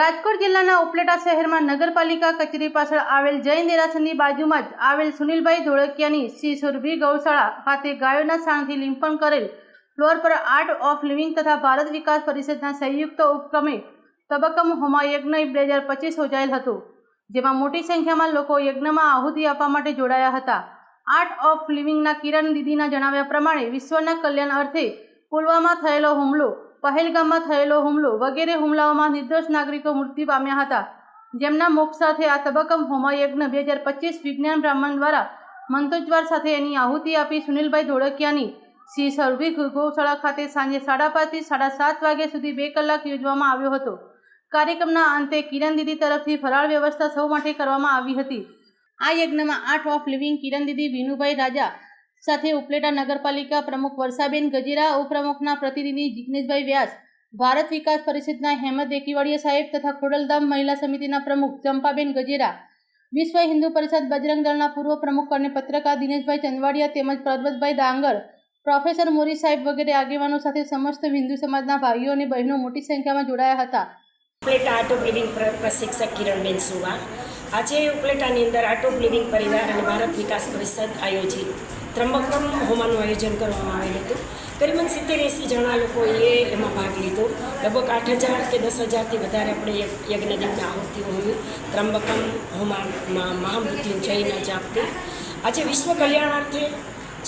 રાજકોટ જિલ્લાના ઉપલેટા શહેરમાં નગરપાલિકા કચેરી પાછળ આવેલ જૈન દેરાસરની બાજુમાં જ આવેલ સુનિલભાઈ ધોળકિયાની શ્રી સુરભી ગૌશાળા ખાતે ગાયોના છાણથી લીંપણ કરેલ ફ્લોર પર આર્ટ ઓફ લિવિંગ તથા ભારત વિકાસ પરિષદના સંયુક્ત ઉપક્રમે તબક્કમ હોમા યજ્ઞ 2025 યોજાયેલ હતું, જેમાં મોટી સંખ્યામાં લોકો યજ્ઞમાં આહુતિ આપવા માટે જોડાયા હતા। આર્ટ ઓફ લિવિંગના કિરણ દીદીના જણાવ્યા પ્રમાણે વિશ્વના કલ્યાણ અર્થે પુલવામા થયેલો હુમલો, પહેલગામમાં થયેલો હુમલો વગેરે હુમલાઓમાં નિર્દોષ નાગરિકો મૃત્યુ પામ્યા હતા, જેમના મોક્ષ સાથે આ તબક્કમ હોમા યજ્ઞ 2025 વિજ્ઞાન બ્રાહ્મણ દ્વારા મંત્રોચ્ચાર સાથે એની આહુતિ આપી સુનિલભાઈ ધોળકિયાની શ્રી સુરભી ગૌશાળા ખાતે સાંજે 5:30 થી 7:30 વાગ્યા સુધી 2 કલાક યોજવામાં આવ્યો હતો। કાર્યક્રમના અંતે કિરણ દીદી તરફથી ફરાળ વ્યવસ્થા સૌ માટે કરવામાં આવી હતી। આ યજ્ઞમાં આર્ટ ઓફ લિવિંગ કિરણ દીદી વિનુભાઈ રાજા સાથે ઉપલેટા નગરપાલિકા પ્રમુખ વર્ષાબેન ગજેરા, ઉપપ્રમુખના પ્રતિનિધિ જિગ્નેશભાઈ વ્યાસ, ભારત વિકાસ પરિષદના હેમંત દેકીવાડિયા સાહેબ તથા ખોડલધામ મહિલા સમિતિના પ્રમુખ ચંપાબેન ગજેરા, વિશ્વ હિન્દુ પરિષદ બજરંગ દળના પૂર્વ પ્રમુખ અને પત્રકાર દિનેશભાઈ ચંદવાડિયા તેમજ પરબતભાઈ ડાંગર, પ્રોફેસર મોરી સાહેબ વગેરે આગેવાનો સાથે સમસ્ત હિન્દુ સમાજના ભાઈઓ અને બહેનો મોટી સંખ્યામાં જોડાયા હતા। ઉપલેટા આર્ટ ઓફ લિવિંગ પ્રશિક્ષક કિરણબેન સુવા આજે ઉપલેટાની અંદર આર્ટ ઓફ લિવિંગ પરિવાર અને ભારત વિકાસ પરિષદ આયોજિત ત્રંબકમ હોમાનું આયોજન કરવામાં આવેલું હતું। કરીબન 70-80 જણા લોકોએ એમાં ભાગ લીધો। લગભગ 8,000 કે 10,000થી વધારે આપણે યજ્ઞદીપની આહુતિઓ હોમી ત્રંબકમ હોમામાં મહામૃત્યુંજયના જાપથી આજે વિશ્વ કલ્યાણાર્થે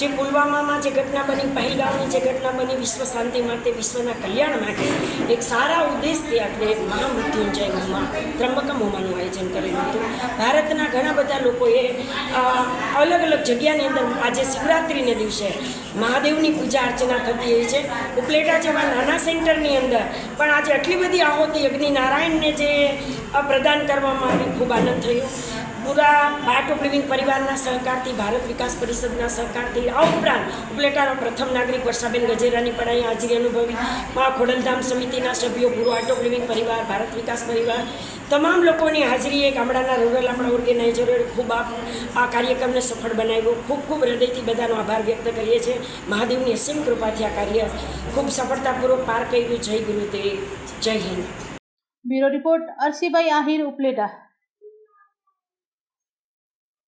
જે પુલવામામાં જે ઘટના બની, પહેલગામની જે ઘટના બની, વિશ્વ શાંતિ માટે, વિશ્વના કલ્યાણ માટે એક સારા ઉદ્દેશથી આપણે મહામૃત્યુંજય હોમા ત્રંબકમ હોમાનું આયોજન કરેલું હતું। ભારતના ઘણા બધા લોકોએ અલગ અલગ જગ્યાની અંદર આજે શિવરાત્રિને દિવસે મહાદેવની પૂજા અર્ચના થતી હોય છે। ઉપલેટા જેવા નાના સેન્ટરની અંદર પણ આજે આટલી બધી આહુતિ અગ્નિ નારાયણને જે પ્રદાન કરવામાં આવી, ખૂબ આનંદ થયો। પૂરા આર્ટ ઓફ લિવિંગ પરિવારના સહકારથી, ભારત વિકાસ પરિષદના સહકારથી, આ ઉપરાંત ઉપલેટાના પ્રથમ નાગરિક વર્ષાબેન ગજેરાની પણ અહીં હાજરી અનુભવી, ખોડલધામ સમિતિના સભ્યો, પૂરો આર્ટ ઓફ લિવિંગ પરિવાર, ભારત વિકાસ પરિવાર, તમામ લોકોની હાજરીએ ગામડાના રૂરલ આપણા ઓર્ગેનાઇઝરોએ ખૂબ આ કાર્યક્રમને સફળ બનાવ્યો। ખૂબ ખૂબ હૃદયથી બધાનો આભાર વ્યક્ત કરીએ છીએ। મહાદેવની અસીમ કૃપાથી આ કાર્ય ખૂબ સફળતાપૂર્વક પાર કર્યું। જય ગુરુદેવ, જય હિન્દ। Bureau report, Arshibhai Ahir, Upleta.